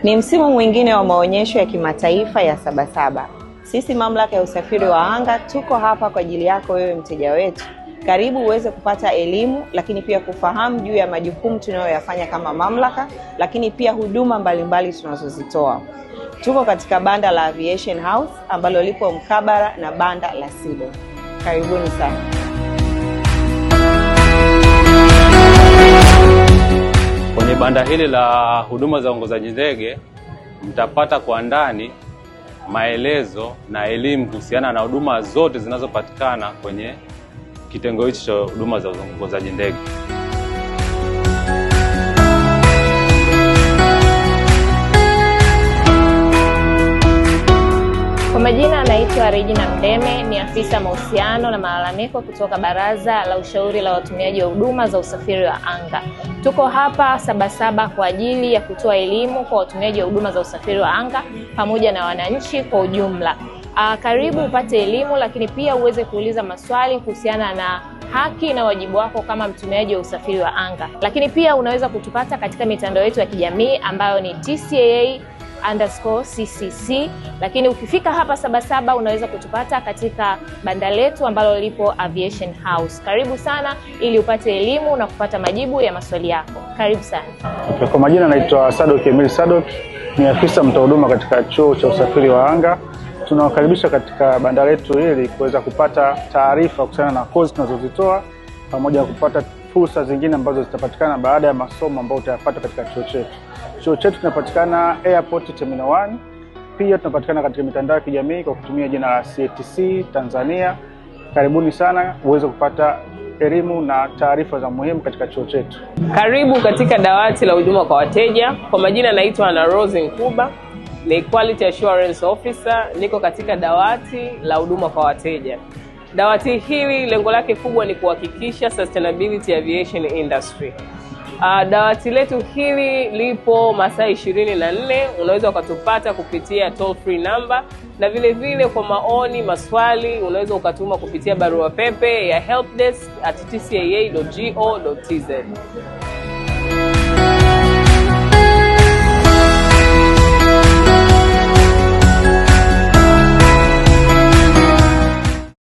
Ni msimu mwingine wa maonyesho ya kimataifa ya Sabasaba. Sisi mamlaka ya usafiri wa anga tuko hapa kwa ajili yako wewe mteja wetu. Karibu uweze kupata elimu, lakini pia kufahamu juu ya majukumu tunayoyafanya kama mamlaka, lakini pia huduma mbalimbali tunazozitoa. Tuko katika banda la Aviation House ambalo lipo mkabara na banda la Sido. Karibuni sana. Kwenye banda hili la huduma za uongozaji ndege mtapata kwa ndani maelezo na elimu kuhusiana na huduma zote zinazopatikana kwenye kitengo hichi cha huduma za uongozaji ndege. Kwa majina anaitwa Regina Mdeme, ni afisa mahusiano na malalamiko kutoka Baraza la Ushauri la Watumiaji wa Huduma za Usafiri wa Anga. Tuko hapa Sabasaba kwa ajili ya kutoa elimu kwa watumiaji wa huduma za usafiri wa anga pamoja na wananchi kwa ujumla. Karibu upate elimu, lakini pia uweze kuuliza maswali kuhusiana na haki na wajibu wako kama mtumiaji wa usafiri wa anga. Lakini pia unaweza kutupata katika mitandao yetu ya kijamii ambayo ni TCAA_CCC. Lakini ukifika hapa Sabasaba unaweza kutupata katika banda letu ambalo lipo Aviation House. Karibu sana ili upate elimu na kupata majibu ya maswali yako. Karibu sana. Kwa majina naitwa Sadok Emil Sadok, ni afisa mtoa huduma katika chuo cha usafiri wa anga. Tunawakaribisha katika banda letu ili kuweza kupata taarifa kuhusiana na kozi tunazozitoa pamoja na kupata fursa zingine ambazo zitapatikana baada ya masomo ambayo utayapata katika chuo chetu. Chuo chetu kinapatikana Airport Terminal 1. Pia tunapatikana katika mitandao ya kijamii kwa kutumia jina la CATC Tanzania. Karibuni sana uweze kupata elimu na taarifa za muhimu katika chuo chetu. Karibu katika dawati la huduma kwa wateja. Kwa majina naitwa Ana Rose Nkuba, ni Quality Assurance Officer. Niko katika dawati la huduma kwa wateja. Dawati hili lengo lake kubwa ni kuhakikisha sustainability aviation industry. Dawati letu hili lipo masaa 24. Unaweza ukatupata kupitia toll free number, na vile vile kwa maoni, maswali unaweza ukatuma kupitia barua pepe ya helpdesk@tcaa.go.tz.